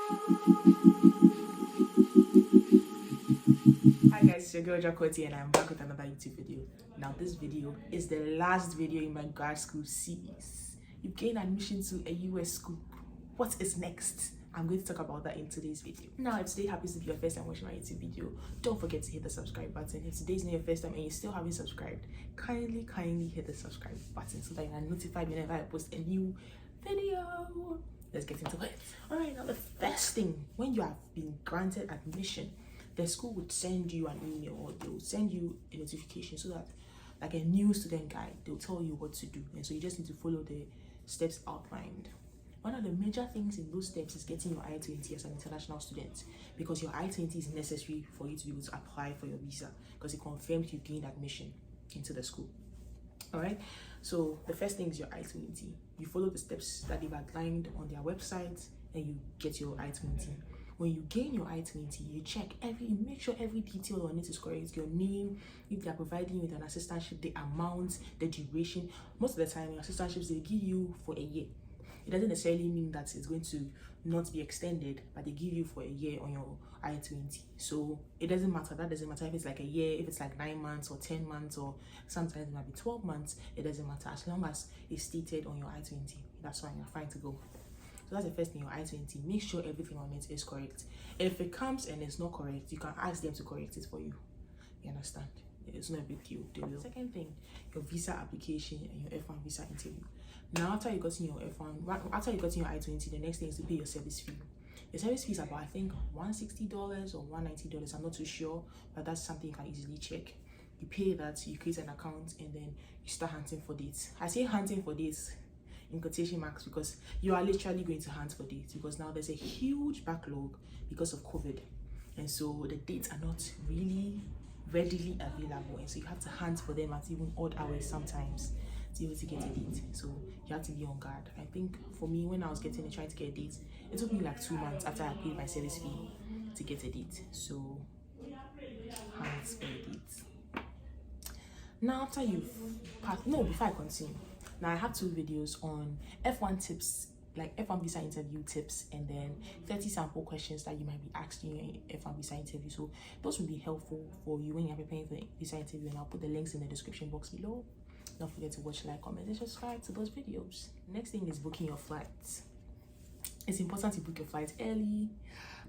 Hi guys, it's your girl Jakoti and I'm back with another YouTube video. Now this video is the last video in my grad school series. You've gained admission to a US school. What is next? I'm going to talk about that in today's video. Now, if today happens to be your first time watching my YouTube video, don't forget to hit the subscribe button. If today's not your first time and you still haven't subscribed, kindly hit the subscribe button so that you are notified whenever I post a new video. Let's get into it. All right, now the first thing, when you have been granted admission, the school would send you an email or they will send you a notification so that, like a new student guide, they'll tell you what to do. And so you just need to follow the steps outlined. One of the major things in those steps is getting your I-20 as an international student, because your I-20 is necessary for you to be able to apply for your visa because it confirms you've gained admission into the school. All right, so the first thing is your I-20. You follow the steps that they've outlined on their website and you get your I-20. When you gain your I-20, you make sure every detail on it is correct. Your name, if they are providing you with an assistantship, the amount, the duration. Most of the time, your assistantships, they give you for a year. It doesn't necessarily mean that it's going to not be extended, but they give you for a year on your I-20. So it doesn't matter. That doesn't matter if it's like a year, if it's like 9 months or 10 months, or sometimes it might be 12 months. It doesn't matter as long as it's stated on your I-20. That's fine. You're fine to go. So that's the first thing, your I-20. Make sure everything on it is correct. If it comes and it's not correct, you can ask them to correct it for you. You understand? It's not a big deal. They will. Second thing, your visa application and your F1 visa interview. Now, after you got in your F1, after you got in your I-20, the next thing is to pay your service fee. Your service fee is about, I think, $160 or $190. I'm not too sure, but that's something you can easily check. You pay that, you create an account, and then you start hunting for dates. I say hunting for dates in quotation marks because you are literally going to hunt for dates, because now there's a huge backlog because of COVID, and so the dates are not really readily available, and so you have to hunt for them at even odd hours sometimes to be able to get a date. So you have to be on guard. I think for me, when I was trying to get a date, it took me like 2 months after I paid my service fee to get a date. So hunt for a date. Now, after you've passed, before I continue, now I have 2 videos on F1 tips, like F1 visa interview tips, and then 30 sample questions that you might be asked in your F1 visa interview. So those will be helpful for you when you're preparing for the visa interview, and I'll put the links in the description box below. Don't forget to watch, like, comment, and subscribe to those videos. Next thing is booking your flights. It's important to book your flights early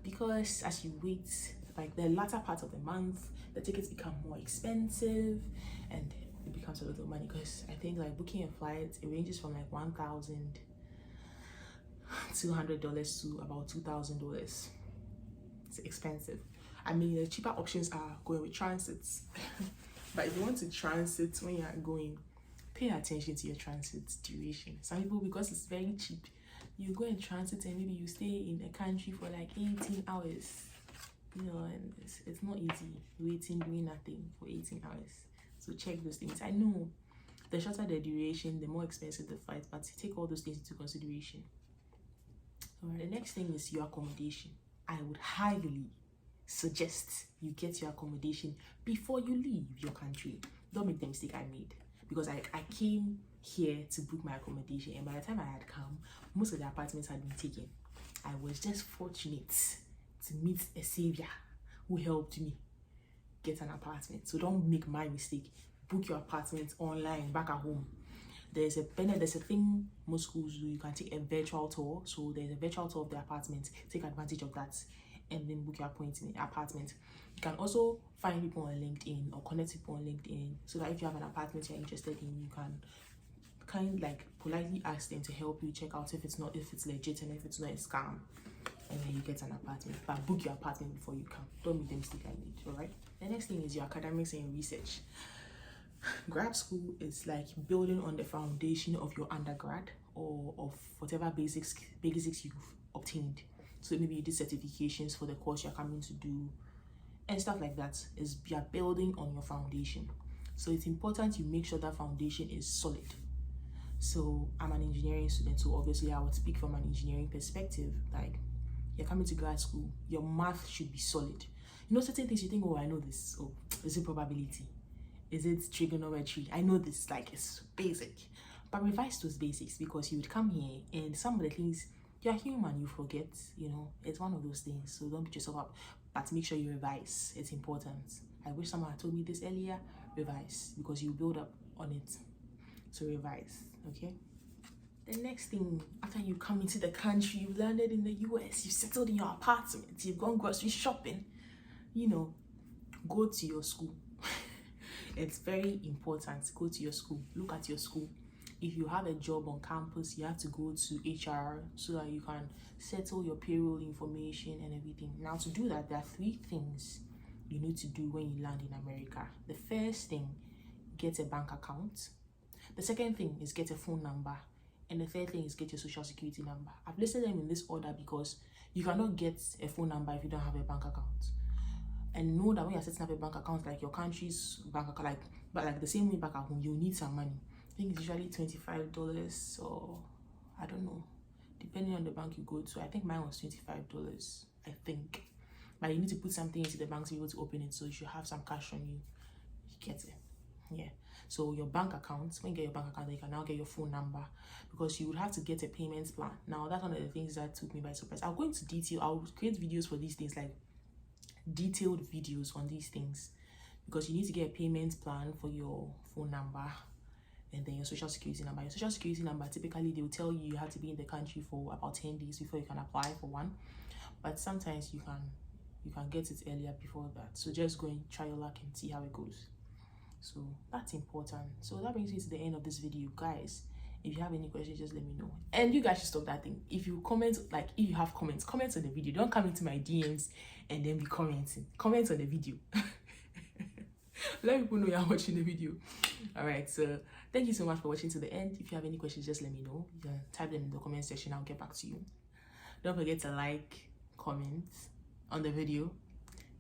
because as you wait, like the latter part of the month, the tickets become more expensive and it becomes a lot of money, because I think like booking a flight, it ranges from like $1,200 to about $2,000. It's expensive. I mean, the cheaper options are going with transits. But if you want to transit when you are going, pay attention to your transit duration. Some people, because it's very cheap, you go and transit and maybe you stay in a country for like 18 hours. You know, and it's not easy waiting, doing nothing for 18 hours. So check those things. I know the shorter the duration, the more expensive the flight, but take all those things into consideration. All right, the next thing is your accommodation. I would highly suggest you get your accommodation before you leave your country. Don't make the mistake I made, because I came here to book my accommodation, and by the time I had come, most of the apartments had been taken. I was just fortunate to meet a savior who helped me get an apartment. So don't make my mistake. Book your apartment online back at home. There's a thing most schools do. You can take a virtual tour. So there's a virtual tour of the apartment. Take advantage of that and then book your apartment. You can also find people on LinkedIn or connect people on LinkedIn, so that if you have an apartment you're interested in, you can kind of like politely ask them to help you check out if it's legit and if it's not a scam, and then you get an apartment. But book your apartment before you come. Don't make the mistake I made. All right. The next thing is your academics and your research. Grad school is like building on the foundation of your undergrad or of whatever basics you've obtained. So maybe you did certifications for the course you're coming to do and stuff like that. You're building on your foundation. So it's important you make sure that foundation is solid. So I'm an engineering student, so obviously I would speak from an engineering perspective. Like, you're coming to grad school, your math should be solid. You know, certain things you think, oh, I know this. Oh, is it probability? Is it trigonometry? I know this, like it's basic. But revise those basics, because you would come here and some of the things you're human, you forget, you know, it's one of those things. So don't beat yourself up, but make sure you revise. It's important. I wish someone had told me this earlier. Revise, because you build up on it. So revise, okay? The next thing, after you come into the country, you've landed in the US, you've settled in your apartment, you've gone grocery shopping, you know, go to your school. It's very important. Go to your school. Look at your school. If you have a job on campus, you have to go to HR so that you can settle your payroll information and everything. Now, to do that, there are 3 things you need to do when you land in America. The first thing, get a bank account. The second thing is get a phone number. And the third thing is get your social security number. I've listed them in this order because you cannot get a phone number if you don't have a bank account. And know that when you're setting up a bank account, like your country's bank account, like the same way back at home, you need some money. I think it's usually $25 or I don't know, depending on the bank you go to. I think mine was $25, I think. But you need to put something into the bank to be able to open it, so you should have some cash on you. You get it? Yeah. So your bank account, when you get your bank account, then you can now get your phone number, because you would have to get a payment plan. Now, that's one of the things that took me by surprise. I'll go into detail. I'll create videos for these things, like detailed videos on these things, because you need to get a payment plan for your phone number and then your social security number. Your social security number, typically they will tell you have to be in the country for about 10 days before you can apply for one, but sometimes you can get it earlier before that. So just go and try your luck and see how it goes. So that's important. So that brings me to the end of this video, guys. If you have any questions, just let me know. And you guys should stop that thing. If you comment, like if you have comments on the video. Don't come into my DMs and then be commenting. Comment on the video. Let people know you're watching the video. All right, so thank you so much for watching to the end. If you have any questions, just let me know. You can type them in the comment section. I'll get back to you. Don't forget to like, comment on the video,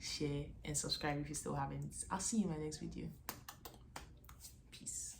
share, and subscribe if you still haven't. I'll see you in my next video. Peace.